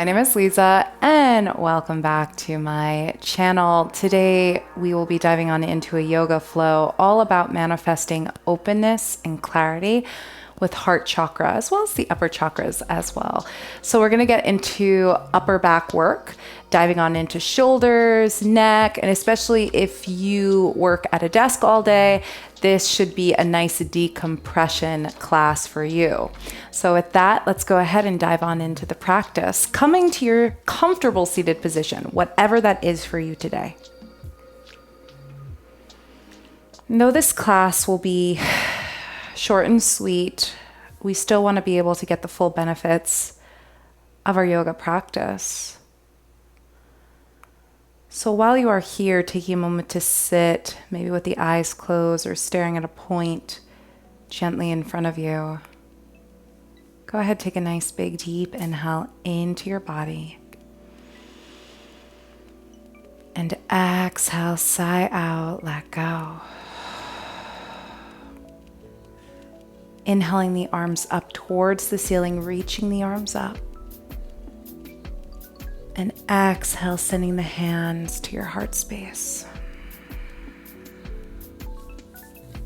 name is Liza and welcome back to my channel. Today we will be diving on into a yoga flow all about manifesting openness and clarity with heart chakra as well as the upper chakras as well. So we're going to get into upper back work, diving on into shoulders, neck, and especially if you work at a desk all day, this should be a nice decompression class for you. So with that, let's go ahead and dive on into the practice, coming to your comfortable seated position, whatever that is for you today. Though this class will be short and sweet, we still want to be able to get the full benefits of our yoga practice. So while you are here, taking a moment to sit, maybe with the eyes closed or staring at a point gently in front of you, go ahead, take a nice big deep inhale into your body. And exhale, sigh out, let go. Inhaling the arms up towards the ceiling, reaching the arms up. And exhale, sending the hands to your heart space.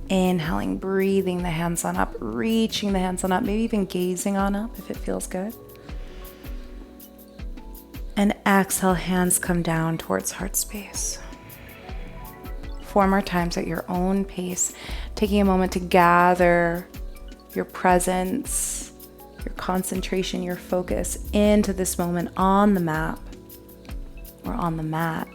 Inhaling, breathing the hands on up, reaching the hands on up, maybe even gazing on up if it feels good. And exhale, hands come down towards heart space. 4 more times at your own pace, taking a moment to gather your presence, your concentration, your focus into this moment on the map or on the mat.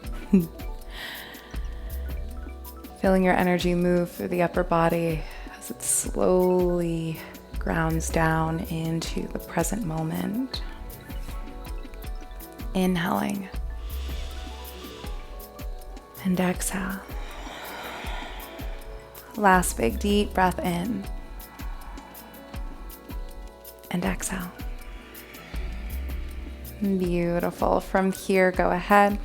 Feeling your energy move through the upper body as it slowly grounds down into the present moment. Inhaling and exhale. Last big deep breath in. And exhale. Beautiful. From here, go ahead,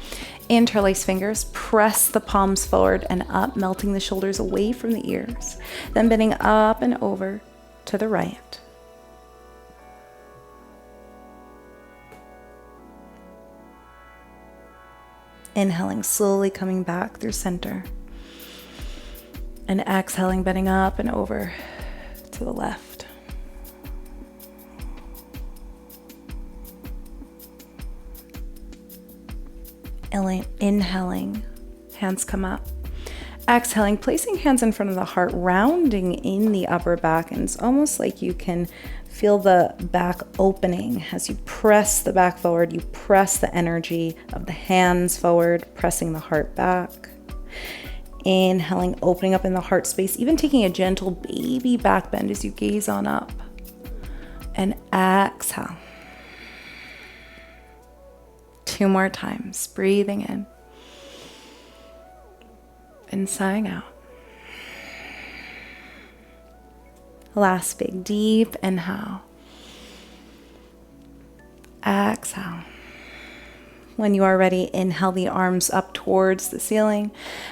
interlace fingers, press the palms forward and up, melting the shoulders away from the ears, then bending up and over to the right. Inhaling, slowly coming back through center, and exhaling, bending up and over to the left. Inhaling, hands come up. Exhaling, placing hands in front of the heart, rounding in the upper back. And it's almost like you can feel the back opening as you press the back forward. You press the energy of the hands forward, pressing the heart back. Inhaling, opening up in the heart space, even taking a gentle baby back bend as you gaze on up. And exhale. 2 more times, breathing in and sighing out. Last big deep inhale. Exhale. When you are ready, inhale the arms up towards the ceiling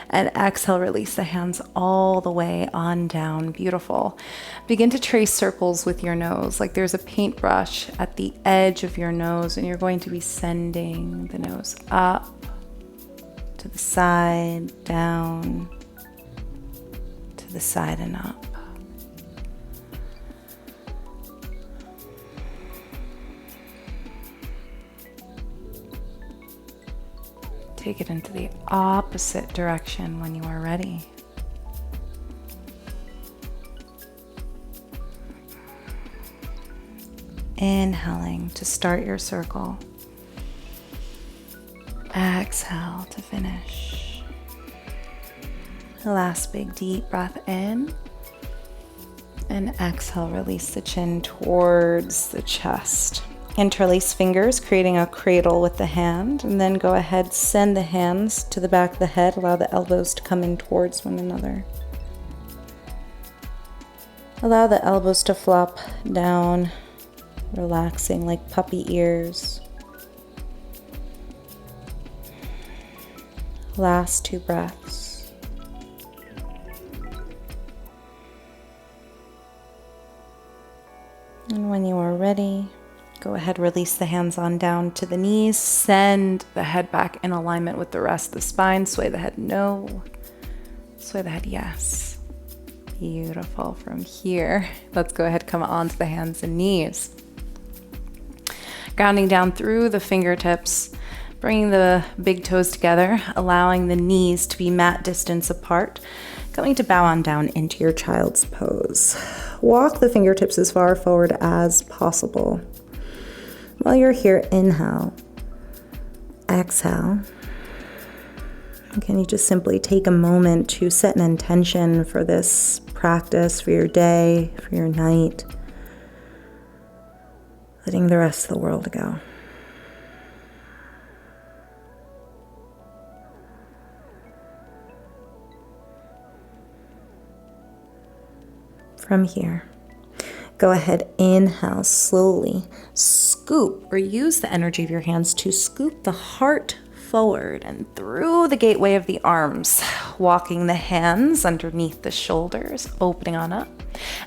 and exhale, release the hands all the way on down. Beautiful. Begin to trace circles with your nose, like there's a paintbrush at the edge of your nose, and you're going to be sending the nose up, to the side, down, to the side and up. Take it into the opposite direction when you are ready. Inhaling to start your circle. Exhale to finish. Last big deep breath in. And exhale, release the chin towards the chest. Interlace fingers, creating a cradle with the hand, and then go ahead, send the hands to the back of the head, allow the elbows to come in towards one another. Allow the elbows to flop down, relaxing like puppy ears. Last 2 breaths. And when you are ready, go ahead, release the hands on down to the knees. Send the head back in alignment with the rest of the spine. Sway the head no. Sway the head yes. Beautiful. From here, let's go ahead, come onto the hands and knees. Grounding down through the fingertips, bringing the big toes together, allowing the knees to be mat distance apart. Going to bow on down into your child's pose. Walk the fingertips as far forward as possible. While you're here, inhale, exhale. Can you just simply take a moment to set an intention for this practice, for your day, for your night, letting the rest of the world go. From here, go ahead, inhale slowly, scoop or use the energy of your hands to scoop the heart forward and through the gateway of the arms, walking the hands underneath the shoulders, opening on up.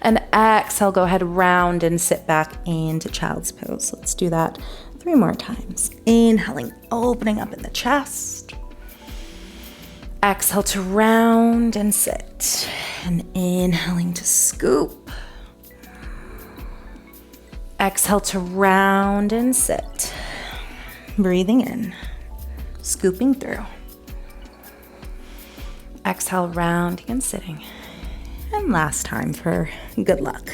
And exhale, go ahead, round and sit back into child's pose. Let's do that 3 more times. Inhaling, opening up in the chest. Exhale to round and sit. And inhaling to scoop. Exhale to round and sit. Breathing in, scooping through. Exhale, rounding and sitting. And last time for good luck.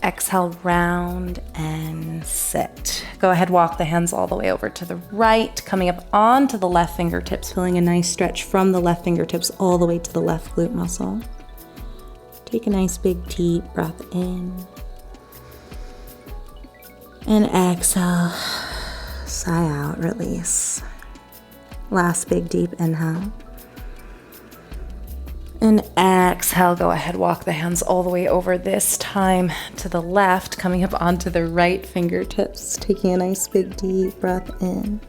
Exhale, round and sit. Go ahead, walk the hands all the way over to the right, coming up onto the left fingertips, feeling a nice stretch from the left fingertips all the way to the left glute muscle. Take a nice big deep breath in. And exhale, sigh out, release. Last big deep inhale. And exhale, go ahead, walk the hands all the way over, this time to the left, coming up onto the right fingertips, taking a nice big deep breath in.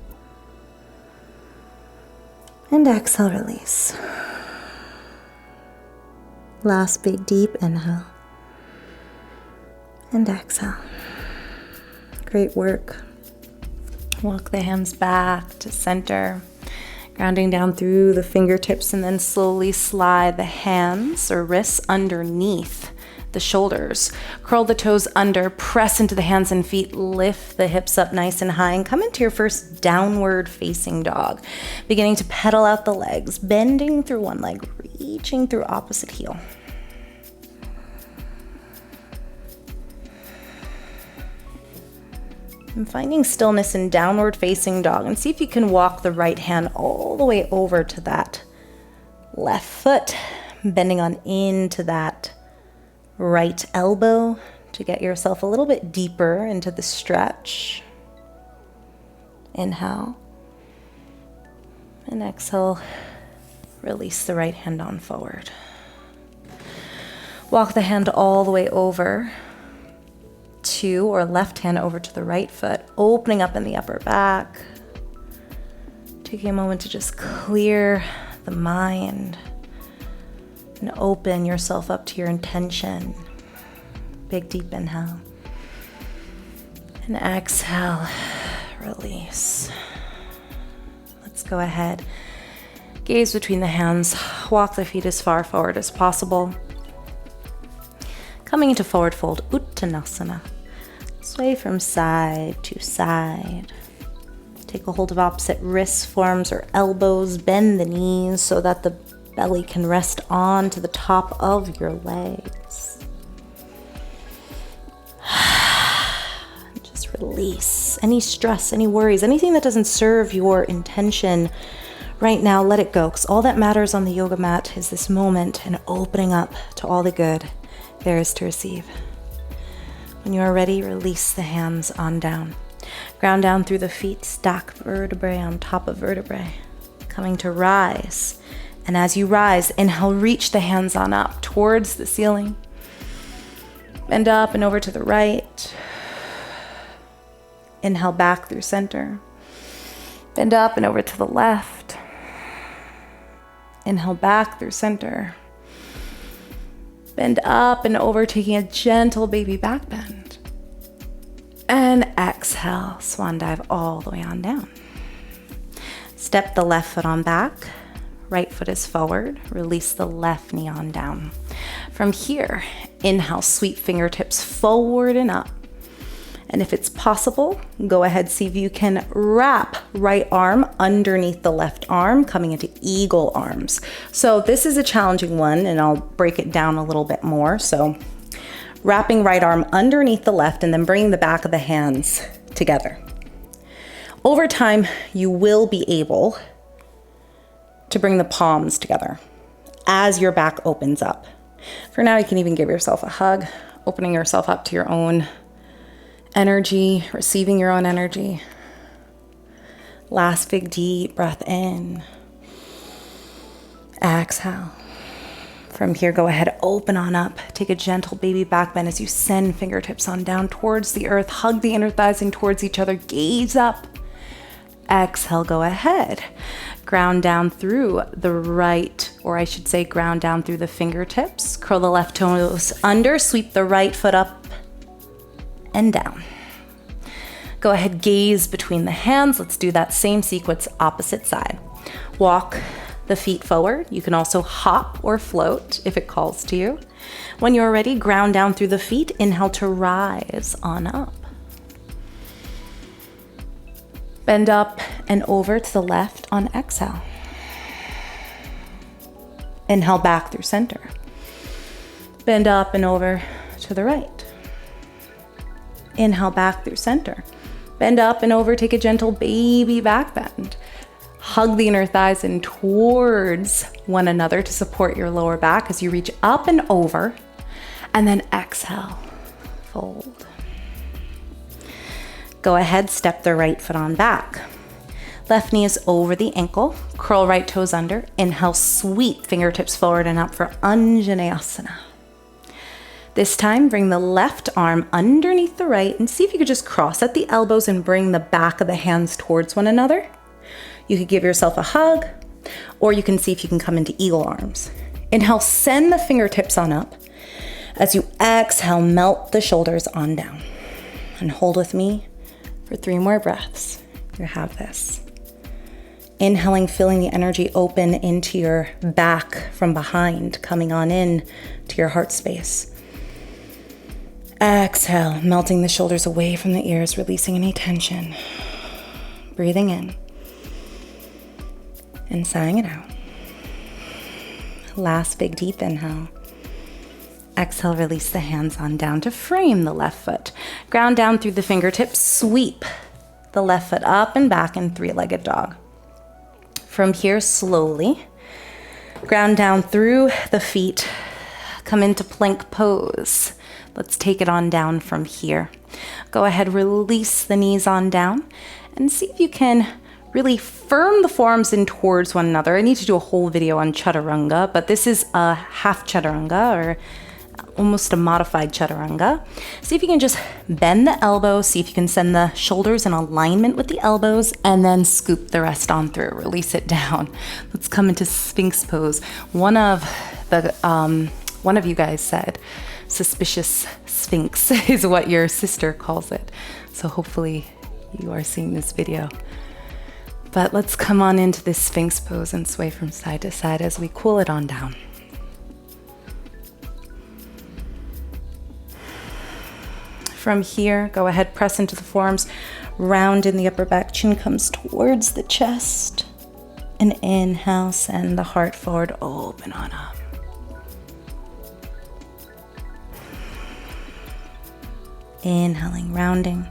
And exhale, release. Last big deep inhale. And exhale. Great work. Walk the hands back to center. Grounding down through the fingertips and then slowly slide the hands or wrists underneath the shoulders. Curl the toes under, press into the hands and feet, lift the hips up nice and high and come into your first downward facing dog. Beginning to pedal out the legs, bending through one leg, reaching through opposite heel. And finding stillness in downward facing dog, and see if you can walk the right hand all the way over to that left foot, bending on into that right elbow to get yourself a little bit deeper into the stretch. Inhale. And exhale, release the right hand on forward. Walk the hand all the way over to, or left hand over to the right foot, opening up in the upper back. Taking a moment to just clear the mind and open yourself up to your intention. Big deep inhale. And exhale, release. Let's go ahead. Gaze between the hands. Walk the feet as far forward as possible. Coming into forward fold, Uttanasana. Sway from side to side. Take a hold of opposite wrist forms or elbows. Bend the knees so that the belly can rest on to the top of your legs. Just release any stress, any worries, anything that doesn't serve your intention right now. Let it go, because all that matters on the yoga mat is this moment and opening up to all the good there is to receive. When you are ready, release the hands on down. Ground down through the feet, stack vertebrae on top of vertebrae. Coming to rise. And as you rise, inhale, reach the hands on up towards the ceiling. Bend up and over to the right. Inhale back through center. Bend up and over to the left. Inhale back through center. Bend up and over, taking a gentle baby back bend. And exhale, swan dive all the way on down. Step the left foot on back. Right foot is forward. Release the left knee on down. From here, inhale, sweep fingertips forward and up. And if it's possible, go ahead, see if you can wrap right arm underneath the left arm, coming into eagle arms. So this is a challenging one, and I'll break it down a little bit more. So wrapping right arm underneath the left and then bringing the back of the hands together. Over time, you will be able to bring the palms together as your back opens up. For now, you can even give yourself a hug, opening yourself up to your own energy, receiving your own energy. Last big deep breath in. Exhale. From here, go ahead, open on up. Take a gentle baby back bend as you send fingertips on down towards the earth. Hug the inner thighs in towards each other. Gaze up. Exhale, go ahead. Ground down through the right, or I should say ground down through the fingertips. Curl the left toes under, sweep the right foot up and down. Go ahead, gaze between the hands. Let's do that same sequence, opposite side. Walk the feet forward. You can also hop or float if it calls to you. When you're ready, ground down through the feet. Inhale to rise on up. Bend up and over to the left on exhale. Inhale back through center. Bend up and over to the right. Inhale back through center. Bend up and over, take a gentle baby back bend. Hug the inner thighs in towards one another to support your lower back as you reach up and over. And then exhale, fold. Go ahead, step the right foot on back. Left knee is over the ankle. Curl right toes under. Inhale, sweep fingertips forward and up for Anjaneyasana. This time, bring the left arm underneath the right and see if you could just cross at the elbows and bring the back of the hands towards one another. You could give yourself a hug, or you can see if you can come into eagle arms. Inhale, send the fingertips on up. As you exhale, melt the shoulders on down. And hold with me for 3 more breaths. You have this. Inhaling, feeling the energy open into your back from behind, coming on in to your heart space. Exhale, melting the shoulders away from the ears, releasing any tension. Breathing in and sighing it out. Last big deep inhale. Exhale, release the hands on down to frame the left foot. Ground down through the fingertips, sweep the left foot up and back in 3-legged dog. From here, slowly, ground down through the feet, come into plank pose. Let's take it on down from here. Go ahead, release the knees on down and see if you can really firm the forearms in towards one another. I need to do a whole video on chaturanga, but this is a half chaturanga or almost a modified chaturanga. See if you can just bend the elbows, see if you can send the shoulders in alignment with the elbows, and then scoop the rest on through, release it down. Let's come into Sphinx pose. One of you guys said, suspicious Sphinx is what your sister calls it. So hopefully you are seeing this video. But let's come on into this Sphinx pose and sway from side to side as we cool it on down. From here, go ahead, press into the forearms, round in the upper back, chin comes towards the chest. And inhale, send the heart forward, open on up. Inhaling, rounding.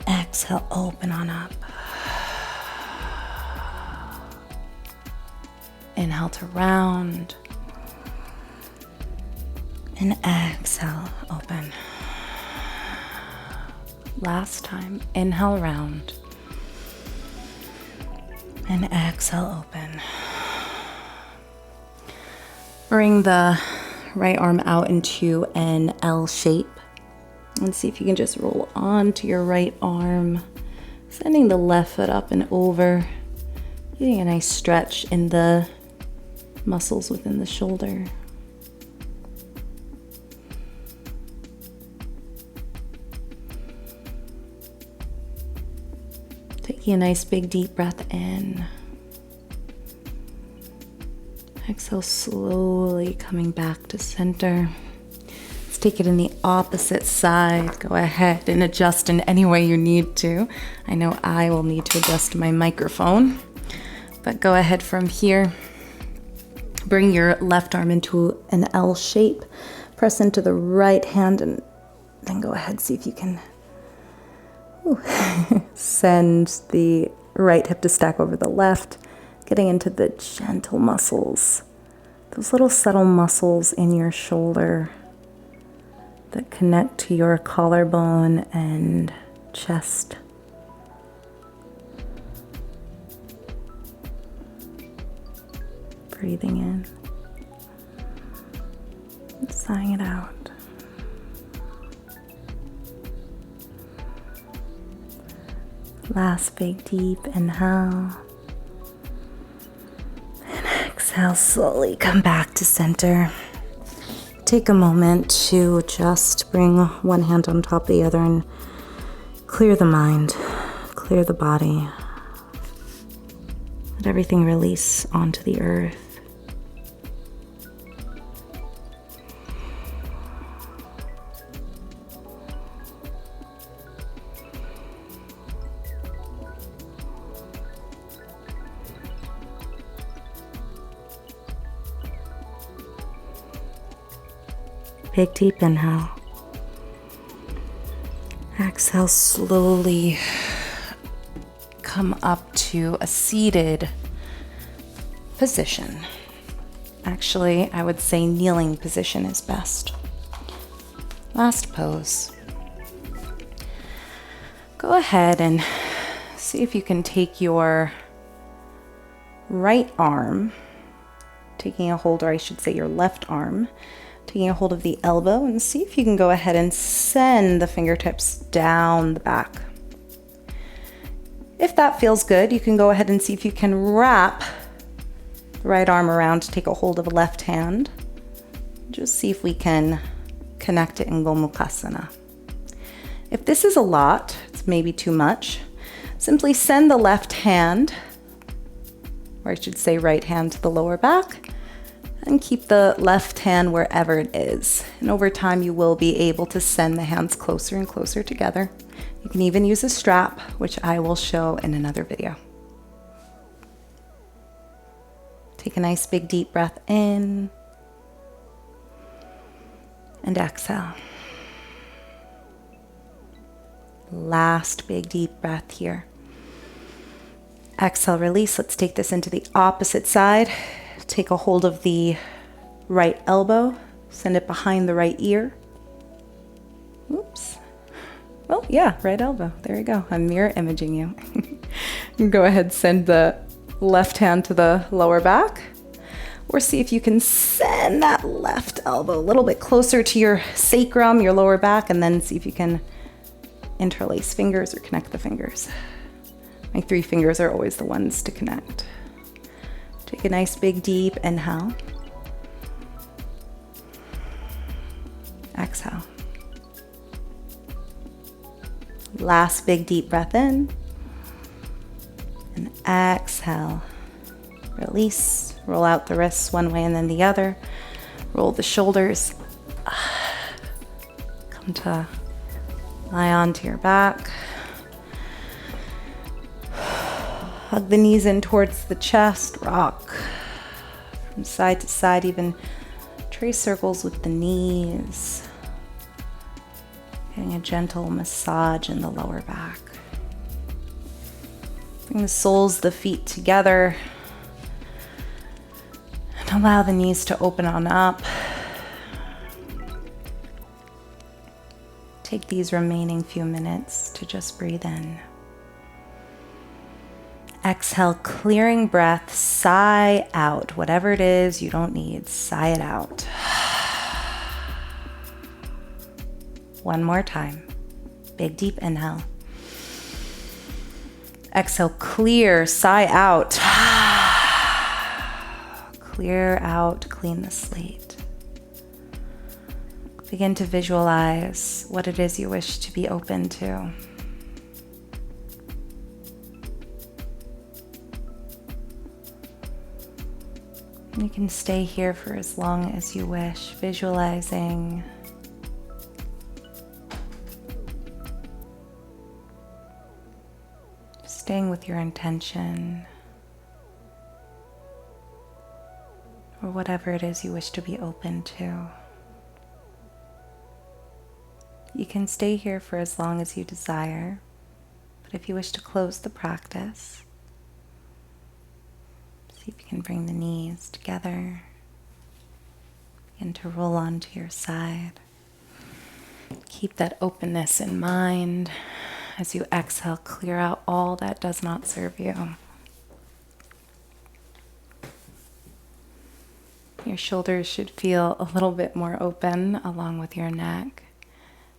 Exhale, open on up. Inhale to round. And exhale, open. Last time, inhale, round. And exhale, open. Bring the right arm out into an L shape. And see if you can just roll onto your right arm, sending the left foot up and over, getting a nice stretch in the muscles within the shoulder. Taking a nice big deep breath in. Exhale, slowly coming back to center. Let's take it in the opposite side. Go ahead and adjust in any way you need to. I know I will need to adjust my microphone, but go ahead from here. Bring your left arm into an L shape. Press into the right hand and then go ahead, see if you can send the right hip to stack over the left, getting into the gentle muscles, those little subtle muscles in your shoulder that connect to your collarbone and chest. Breathing in, and sighing it out. Last big deep inhale. And exhale, slowly come back to center. Take a moment to just bring one hand on top of the other and clear the mind, clear the body. Let everything release onto the earth. Big deep inhale. Exhale, slowly come up to a seated position. Actually, I would say kneeling position is best. Last pose. Go ahead and see if you can take your right arm, taking a hold, or I should say your left arm, taking a hold of the elbow, and see if you can go ahead and send the fingertips down the back. If that feels good, you can go ahead and see if you can wrap the right arm around to take a hold of the left hand. Just see if we can connect it in Gomukhasana. If this is a lot, it's maybe too much, simply send the left hand, or I should say right hand, to the lower back, and keep the left hand wherever it is. And over time, you will be able to send the hands closer and closer together. You can even use a strap, which I will show in another video. Take a nice big deep breath in and exhale. Last big deep breath here. Exhale, release. Let's take this into the opposite side. Take a hold of the right elbow, send it behind the right ear. Oops. Well, yeah, right elbow. There you go. I'm mirror imaging you. Go ahead, send the left hand to the lower back, or see if you can send that left elbow a little bit closer to your sacrum, your lower back, and then see if you can interlace fingers or connect the fingers. My 3 fingers are always the ones to connect. Take a nice big deep inhale. Exhale. Last big deep breath in. And exhale. Release. Roll out the wrists one way and then the other. Roll the shoulders. Come to lie onto your back. Hug the knees in towards the chest, rock from side to side, even trace circles with the knees. Getting a gentle massage in the lower back. Bring the soles of the feet together and allow the knees to open on up. Take these remaining few minutes to just breathe in. Exhale, clearing breath, sigh out. Whatever it is you don't need, sigh it out. One more time. Big deep inhale. Exhale, clear, sigh out. Clear out, clean the slate. Begin to visualize what it is you wish to be open to. You can stay here for as long as you wish, visualizing staying with your intention or whatever it is you wish to be open to. You can stay here for as long as you desire, but if you wish to close the practice, see if you can bring the knees together, begin to roll onto your side. Keep that openness in mind. As you exhale, clear out all that does not serve you. Your shoulders should feel a little bit more open along with your neck.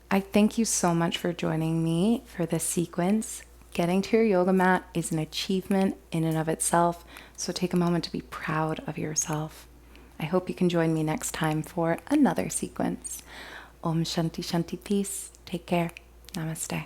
I thank you so much for joining me for this sequence. Getting to your yoga mat is an achievement in and of itself, so take a moment to be proud of yourself. I hope you can join me next time for another sequence. Om Shanti Shanti, peace. Take care. Namaste.